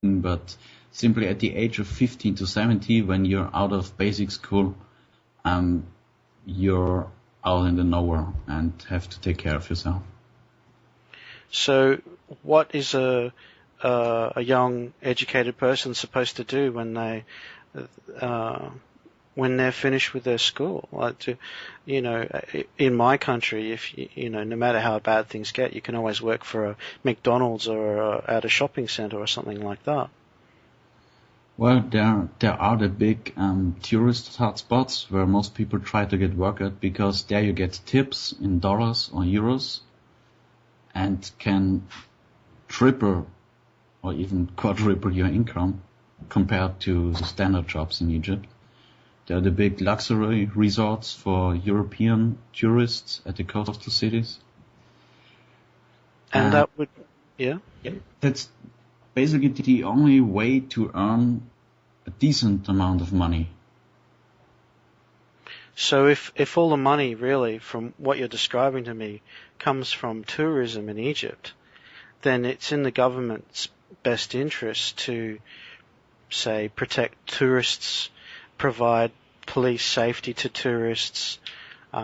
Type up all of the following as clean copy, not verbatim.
but simply at the age of 15 to 17, when you're out of basic school, you're out in the nowhere and have to take care of yourself. So what is a young educated person supposed to do when they're finished with their school? In my country, no matter how bad things get, you can always work for a McDonald's or at a shopping center or something like that. Well, there are the big tourist hotspots where most people try to get work at, because there you get tips in dollars or euros and can triple or even quadruple your income compared to the standard jobs in Egypt. There are the big luxury resorts for European tourists at the coastal cities. And that would, yeah? That's basically the only way to earn a decent amount of money. So if all the money really from what you're describing to me comes from tourism in Egypt, then it's in the government's best interest to, say, protect tourists, provide police safety to tourists, keep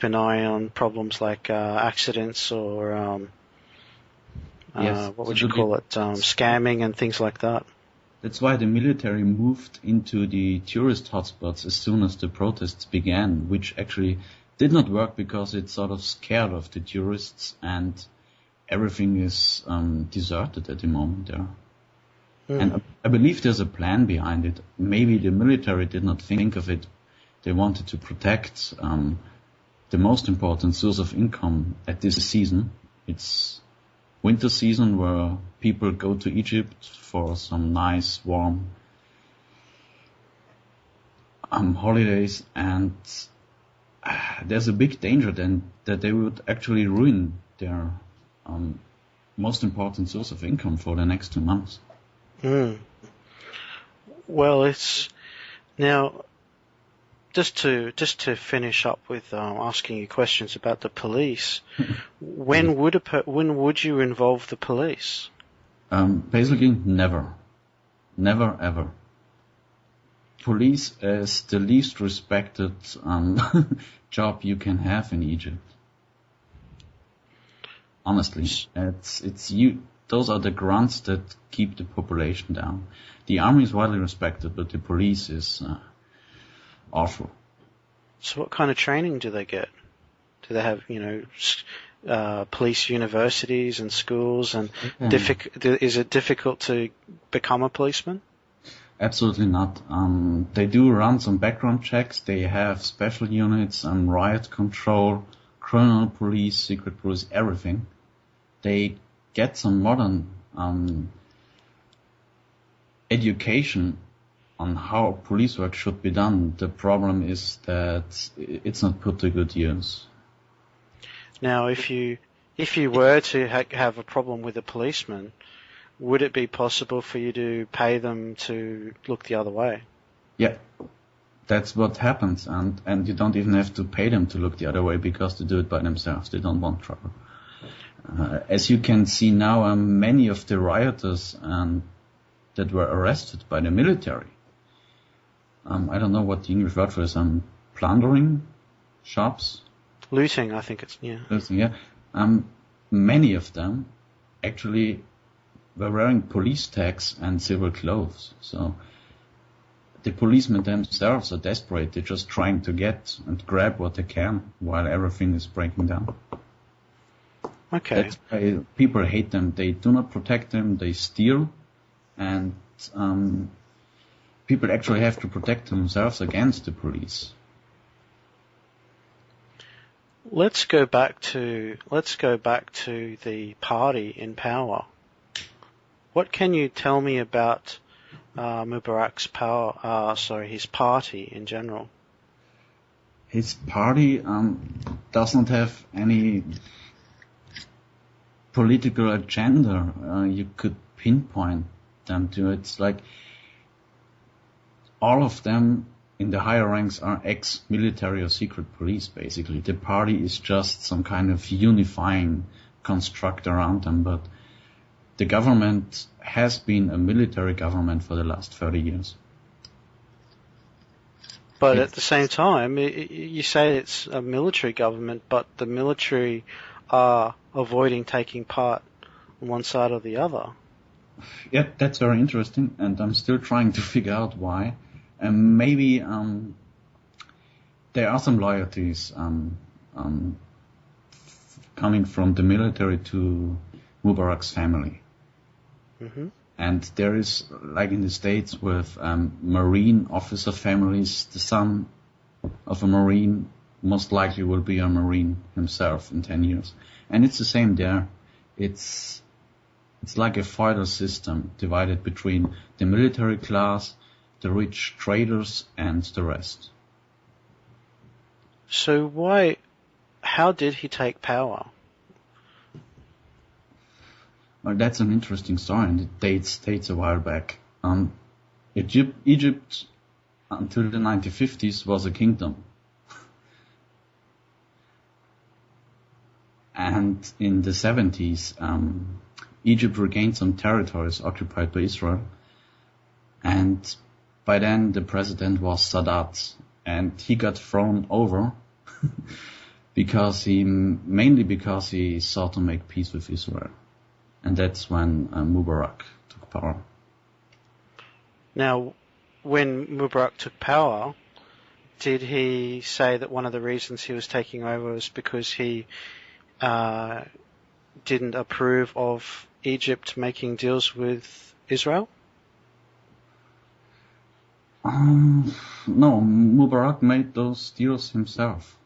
an eye on problems like accidents or what would you call it, scamming and things like that. That's why the military moved into the tourist hotspots as soon as the protests began, which actually did not work because it's sort of scared of the tourists and everything is deserted at the moment there. And I believe there's a plan behind it. Maybe the military did not think of it. They wanted to protect the most important source of income at this season. It's winter season where people go to Egypt for some nice, warm holidays, and there's a big danger then that they would actually ruin their most important source of income for the next 2 months. Well, it's now just to finish up with asking you questions about the police. When would you involve the police? Basically, never ever. Police is the least respected job you can have in Egypt. Honestly, it's you. Those are the grunts that keep the population down. The army is widely respected, but the police is awful. So what kind of training do they get? Do they have, police universities and schools? And is it difficult to become a policeman? Absolutely not. They do run some background checks. They have special units, riot control, criminal police, secret police, everything. They get some modern education on how police work should be done. The problem is that it's not put to good use. Now, if you were to have a problem with a policeman, would it be possible for you to pay them to look the other way? Yeah, that's what happens, and you don't even have to pay them to look the other way because they do it by themselves. They don't want trouble. As you can see now, many of the rioters that were arrested by the military, I don't know what the English word for is, plundering shops? Looting, I think it's, yeah. Looting, yeah. Many of them actually were wearing police tags and civil clothes. So the policemen themselves are desperate. They're just trying to get and grab what they can while everything is breaking down. Okay. That's why people hate them. They do not protect them. They steal, and people actually have to protect themselves against the police. Let's go back to the party in power. What can you tell me about Mubarak's his party in general? His party does not have any political agenda you could pinpoint them to. It's like all of them in the higher ranks are ex-military or secret police, basically. The party is just some kind of unifying construct around them, but the government has been a military government for the last 30 years. But at the same time, you say it's a military government, but the military are avoiding taking part on one side or the other. Yeah, that's very interesting, and I'm still trying to figure out why. And maybe there are some loyalties coming from the military to Mubarak's family. Mm-hmm. And there is, like in the States, with Marine officer families, the son of a Marine most likely will be a Marine himself in 10 years. And it's the same there. It's like a feudal system divided between the military class, the rich traders, and the rest. So how did he take power? Well, that's an interesting story, and it dates a while back. Egypt until the 1950s was a kingdom. And in the 70s, Egypt regained some territories occupied by Israel. And by then the president was Sadat, and he got thrown over mainly because he sought to make peace with Israel. And that's when Mubarak took power. Now, when Mubarak took power, did he say that one of the reasons he was taking over was because he didn't approve of Egypt making deals with Israel? No, Mubarak made those deals himself.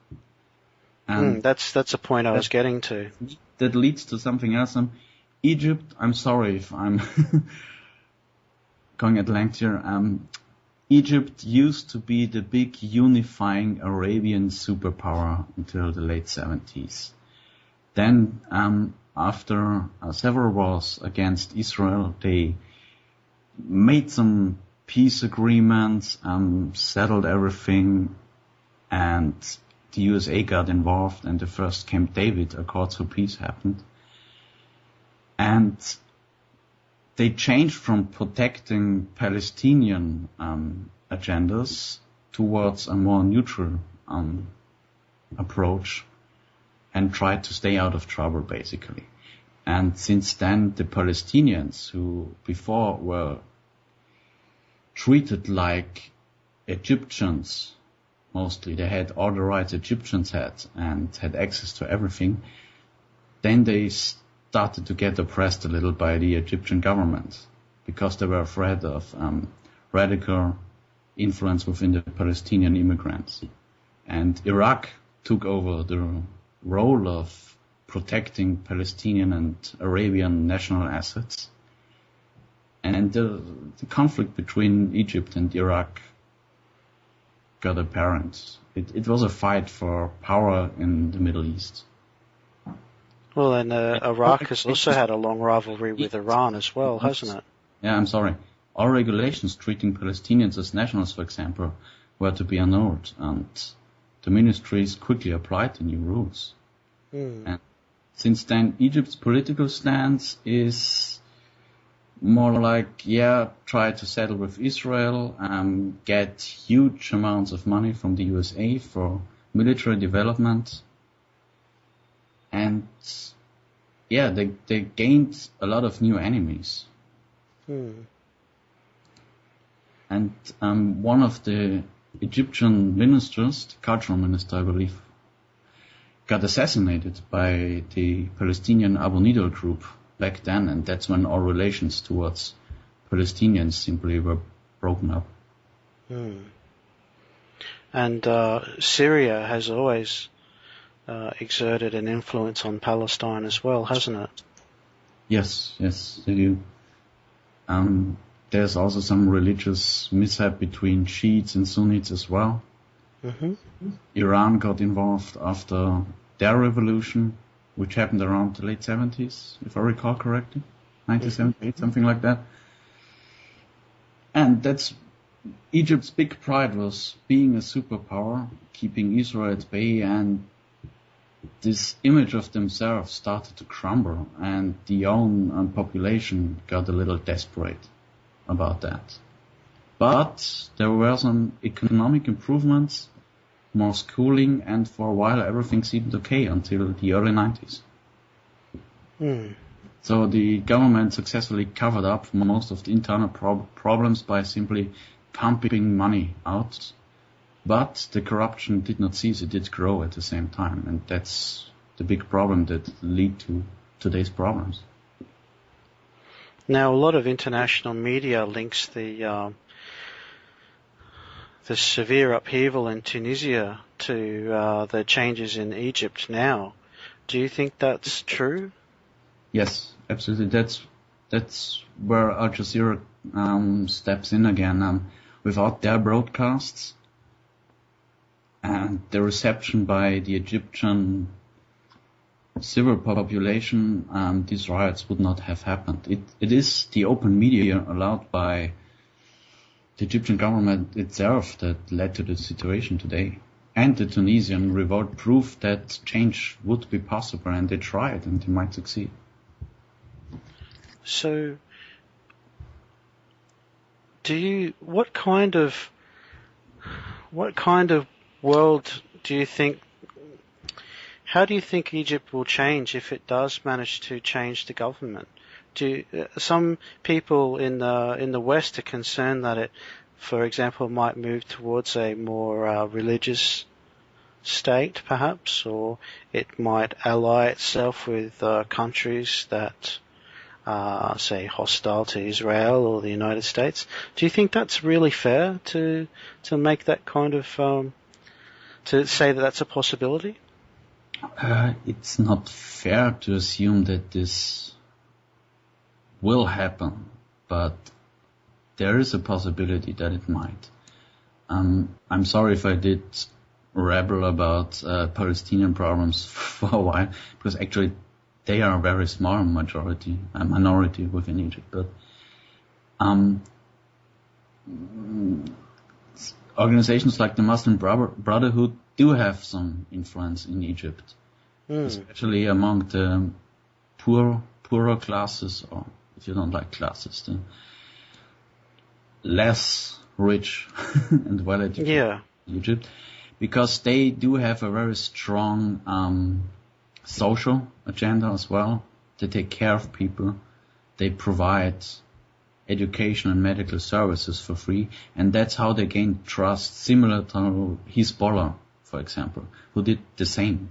And that's a point I was getting to. That leads to something else. Egypt, I'm sorry if I'm going at length here. Egypt used to be the big unifying Arabian superpower until the late 70s. Then, after several wars against Israel, they made some peace agreements, settled everything, and the USA got involved, and the first Camp David Accords for Peace happened. And they changed from protecting Palestinian agendas towards a more neutral approach and tried to stay out of trouble, basically. And since then, the Palestinians, who before were treated like Egyptians, mostly, they had all the rights Egyptians had and had access to everything, then they started to get oppressed a little by the Egyptian government because they were afraid of radical influence within the Palestinian immigrants. And Iraq took over the role of protecting Palestinian and Arabian national assets. And the conflict between Egypt and Iraq got apparent. It was a fight for power in the Middle East. Well, and Iraq has also had a long rivalry with Iran as well, hasn't it? Yeah, I'm sorry. All regulations treating Palestinians as nationals, for example, were to be annulled, and the ministries quickly applied the new rules. And since then, Egypt's political stance is more like, try to settle with Israel, get huge amounts of money from the USA for military development. And they gained a lot of new enemies. And one of the Egyptian ministers, the cultural minister, I believe, got assassinated by the Palestinian Abu Nidal group back then, and that's when all relations towards Palestinians simply were broken up. And Syria has always exerted an influence on Palestine as well, hasn't it? Yes, they do. There's also some religious mishap between Shiites and Sunnis as well. Iran got involved after their revolution, which happened around the late 70s, if I recall correctly, 1978, something like that. And that's Egypt's big pride, was being a superpower, keeping Israel at bay, and this image of themselves started to crumble, and the own population got a little desperate about that. But there were some economic improvements, more schooling, and for a while everything seemed okay until the early 90s. So the government successfully covered up most of the internal problems by simply pumping money out. But the corruption did not cease, it did grow at the same time, and that's the big problem that lead to today's problems. Now, a lot of international media links the severe upheaval in Tunisia to the changes in Egypt now. Do you think that's true? Yes, absolutely. That's where Al Jazeera steps in again. Without their broadcasts and the reception by the Egyptian civil population, these riots would not have happened. It is the open media allowed by the Egyptian government itself that led to the situation today. And the Tunisian revolt proved that change would be possible, and they tried, and they might succeed. So, what kind of world do you think? How do you think Egypt will change if it does manage to change the government? Some people in the West are concerned that it, for example, might move towards a more religious state, perhaps, or it might ally itself with countries that say hostile to Israel or the United States. Do you think that's really fair to make that kind of to say that that's a possibility? It's not fair to assume that this will happen, but there is a possibility that it might. I'm sorry if I did rabble about Palestinian problems for a while, because actually they are a very small minority within Egypt. But organizations like the Muslim Brotherhood do have some influence in Egypt, especially among the poorer classes, or if you don't like classes, the less rich and well-educated Egypt, because they do have a very strong social agenda as well. They take care of people. They provide education and medical services for free, and that's how they gain trust, similar to Hezbollah, for example, who did the same.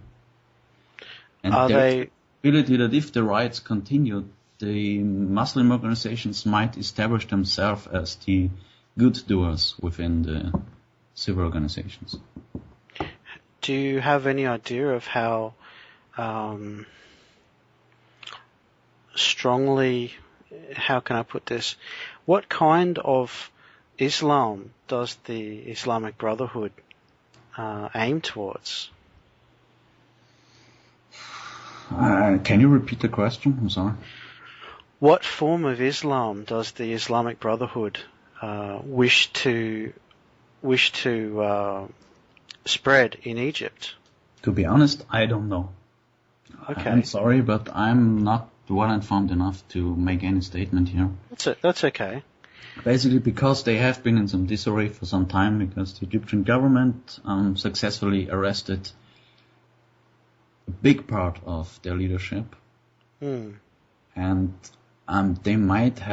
And there's the ability that if the riots continue, the Muslim organizations might establish themselves as the good doers within the civil organizations. Do you have any idea of how strongly, how can I put this, what kind of Islam does the Islamic Brotherhood aim towards? Can you repeat the question? I'm sorry. What form of Islam does the Islamic Brotherhood wish to spread in Egypt? To be honest, I don't know. Okay. I'm sorry, but I'm not well informed enough to make any statement here. That's okay. Basically because they have been in some disarray for some time, because the Egyptian government successfully arrested a big part of their leadership. And they might have